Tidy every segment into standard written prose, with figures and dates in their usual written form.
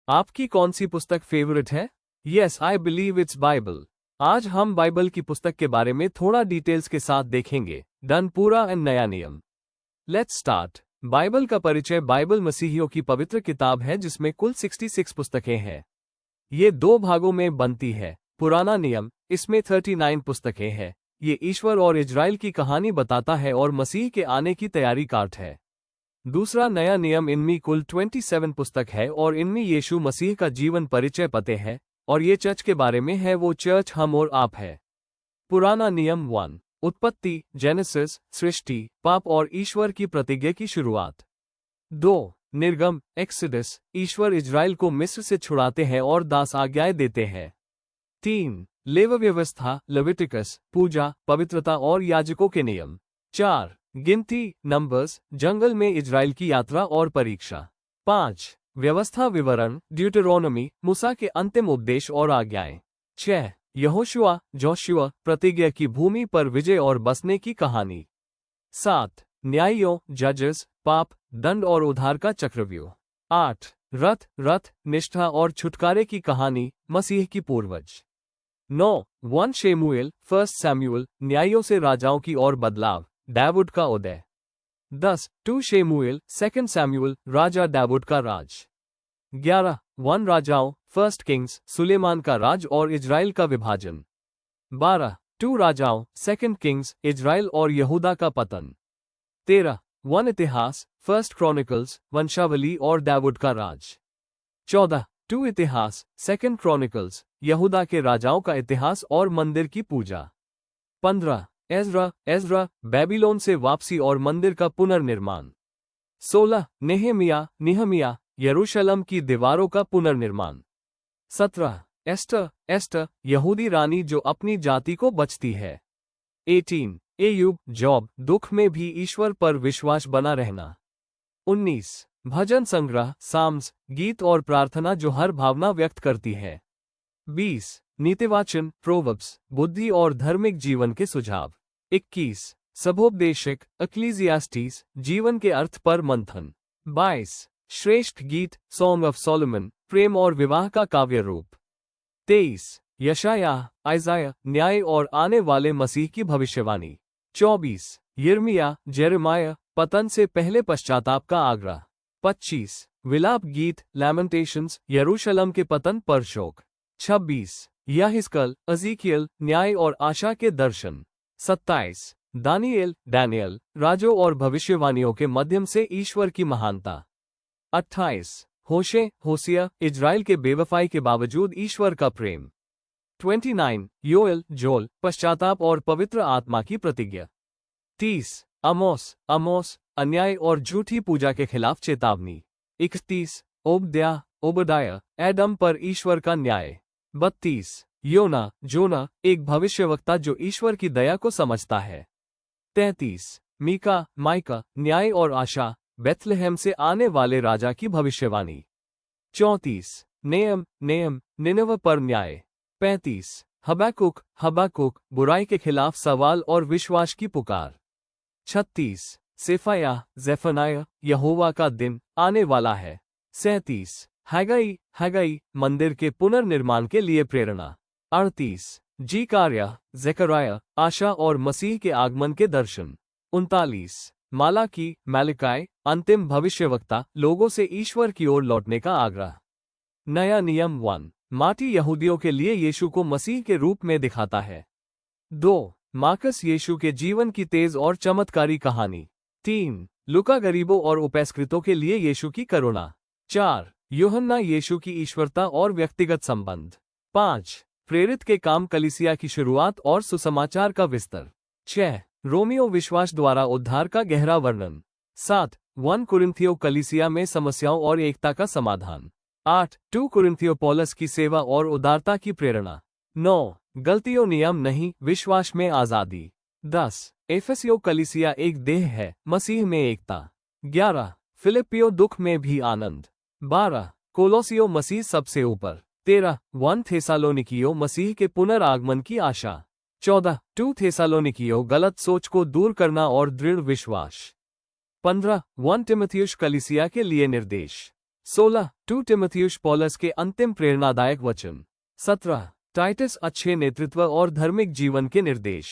आपकी कौन सी पुस्तक फेवरेट है? Yes, I believe it's Bible. आज हम बाइबल की पुस्तक के बारे में थोड़ा डिटेल्स के साथ देखेंगे। डन पूरा एंड नया नियम। Let's start. बाइबल का परिचय। बाइबल मसीहियों की पवित्र किताब है जिसमें कुल 66 पुस्तकें हैं। ये दो भागों में बनती है। पुराना नियम, इसमें 39 पुस्तकें हैं। ये ईश्वर और इजराइल की कहानी बताता है और मसीह के आने की तैयारी काट है। दूसरा नया नियम, इनमें कुल 27 पुस्तक है और इनमें यीशु मसीह का जीवन परिचय पते हैं और ये चर्च के बारे में है, वो चर्च हम और आप है। पुराना नियम 1, उत्पत्ति, जेनेसिस, सृष्टि, पाप और ईश्वर की प्रतिज्ञा की शुरुआत। 2, निर्गम, एक्सोडस, ईश्वर इजराइल को मिस्र से छुड़ाते हैं और 10 आज्ञाएं देते हैं। 3, लेवी व्यवस्था, लेविटिकस, पूजा, पवित्रता और याजकों के नियम। 4, गिनती, नंबर्स, जंगल में इजराइल की यात्रा और परीक्षा। 5, व्यवस्था विवरण, ड्यूटेरोनोमी, मूसा के अंतिम उपदेश और आज्ञाएं। 6, यहोशुआ, जोशुआ, प्रतिज्ञा की भूमि पर विजय और बसने की कहानी। 7, न्यायियों, जजेस, पाप, दंड और उद्धार का चक्रव्यूह। 8, रथ, निष्ठा और छुटकारे की कहानी, मसीह की पूर्वज। 9, 1 शेमुएल, 1 सैमुएल, न्यायों से राजाओं की ओर बदलाव, दाऊद का उदय। 10, 2 शेमुएल, 2 सैमुएल, राजा दाऊद का राज। 11, 1 राजाओं, 1 किंग्स, सुलेमान का राज और इजराइल का विभाजन। 12, 2 राजाओं, 2 किंग्स, इजराइल और यहूदा का पतन। 13, 1 इतिहास, 1 क्रॉनिकल्स, वंशावली और दाऊद का राज। 14, 2 इतिहास, 2 क्रॉनिकल्स, यहूदा के राजाओं का इतिहास और मंदिर की पूजा। 15, एज़रा, बेबीलोन से वापसी और मंदिर का पुनर्निर्माण। 16, नेहमिया, यरूशलेम की दीवारों का पुनर्निर्माण। 17, एस्टर, यहूदी रानी जो अपनी जाति को बचती है। 18, एयूब, जॉब, दुख में भी ईश्वर पर विश्वास बना रहना। 19, भजन संग्रह, साम्स, गीत और प्रार्थना जो हर भावना व्यक्त करती है। 20, नीतिवाचन, प्रोवर्ब्स, बुद्धि और धार्मिक जीवन के सुझाव। 21, सभोपदेशक, एक्लीसियास्टीस, जीवन के अर्थ पर मंथन। 22, श्रेष्ठ गीत, सॉन्ग ऑफ सोलोमन, प्रेम और विवाह का काव्य रूप। 23, यशायाह, आइजाया, न्याय और आने वाले मसीह की भविष्यवाणी। 24, यिर्मयाह, जेरेमाया, पतन से पहले पश्चाताप का आग्रह। 25, विलाप गीत, लैमेंटेशंस, यरूशलेम के पतन पर शोक। 26, यहिस्कल, अज़ीकियल, न्याय और आशा के दर्शन। 27, दानिएल, राजों और भविष्यवाणियों के माध्यम से ईश्वर की महानता। 28, होशिया, इजराइल के बेवफाई के बावजूद ईश्वर का प्रेम। 29, जोल, पश्चाताप और पवित्र आत्मा की प्रतिज्ञा। 30, अमोस, अन्याय और झूठी पूजा के खिलाफ चेतावनी। 31, ओबद्याह, एडम पर ईश्वर का न्याय। 32, जोना, एक भविष्यवक्ता जो ईश्वर की दया को समझता है। 33, माइका, न्याय और आशा, बेथलेहम से आने वाले राजा की भविष्यवाणी। 34, नेयम, निनवे पर न्याय। 35, हबाकुक, बुराई के खिलाफ सवाल और विश्वास की पुकार। 36, जेफनाया, यहोवा का दिन आने वाला है। 37, हैगाई, मंदिर के पुनर्निर्माण के लिए प्रेरणा। 38, ज़ेकरिया, आशा और मसीह के आगमन के दर्शन। 39, मलाकी, अंतिम भविष्यवक्ता, लोगों से ईश्वर की ओर लौटने का आग्रह। नया नियम 1, माटी यहूदियों के लिए यीशु को मसीह के रूप में दिखाता है। 2, मार्कस, यीशु के जीवन की तेज और चमत्कारी कहानी। 3, लूका, गरीबों और उपस्कृतों के लिए यीशु की करुणा। 4, यूहन्ना, यीशु की ईश्वरता और व्यक्तिगत संबंध। 5, प्रेरित के काम, कलीसिया की शुरुआत और सुसमाचार का विस्तार। 6, रोमियो, विश्वास द्वारा उद्धार का गहरा वर्णन। 7, 1 कुरिन्थियों, कलीसिया में समस्याओं और एकता का समाधान। 8, 2 कुरिन्थियों, पौलुस की सेवा और उदारता की प्रेरणा। 9, गलतियों, नियम नहीं, विश्वास में आजादी। 10, एफेसियों, कलीसिया एक देह है, मसीह में एकता। 11, फिलिपियों, दुख में भी आनंद। 12, कोलोसियों, मसीह सबसे ऊपर। 13, 1 थेसालोनिकियों, मसीह के पुनरागमन की आशा। 14, 2 थेसालोनिकियों, गलत सोच को दूर करना और दृढ़ विश्वास। 15, 1 तिमुथियुस, कलीसिया के लिए निर्देश। 16. 2 तिमोथियुस पौलुस के अंतिम प्रेरणादायक वचन। 17. टाइटस अच्छे नेतृत्व और धार्मिक जीवन के निर्देश।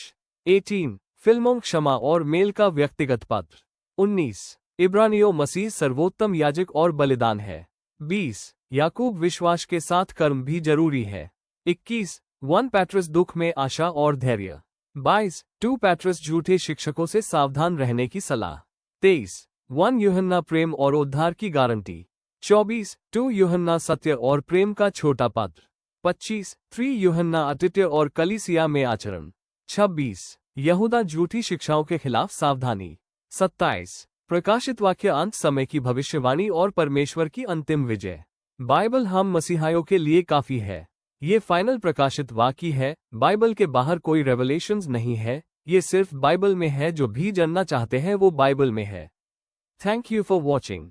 18. फिल्मों क्षमा और मेल का व्यक्तिगत पत्र। 19. इब्रानियों मसीह सर्वोत्तम याजक और बलिदान है। 20. याकूब विश्वास के साथ कर्म भी जरूरी है। 21. 1 पैट्रस दुख में आशा और धैर्य। 22. 2 पैट्रस झूठे शिक्षकों से सावधान रहने की सलाह। 23. 1 यूहन्ना प्रेम और उद्धार की गारंटी। 24. 2 यूहन्ना सत्य और प्रेम का छोटा पत्र। 25. 3 यूहन्ना अतिथ्य और कलीसिया में आचरण। 26. यहूदा झूठी शिक्षाओं के खिलाफ सावधानी। 27. प्रकाशित वाक्य अंत समय की भविष्यवाणी और परमेश्वर की अंतिम विजय। बाइबल हम मसीहायों के लिए काफी है। ये फाइनल प्रकाशित वाक्य है, बाइबल के बाहर कोई रेवलेशंस नहीं है, ये सिर्फ बाइबल में है, जो भी जानना चाहते हैं वो बाइबल में है। Thank you for watching.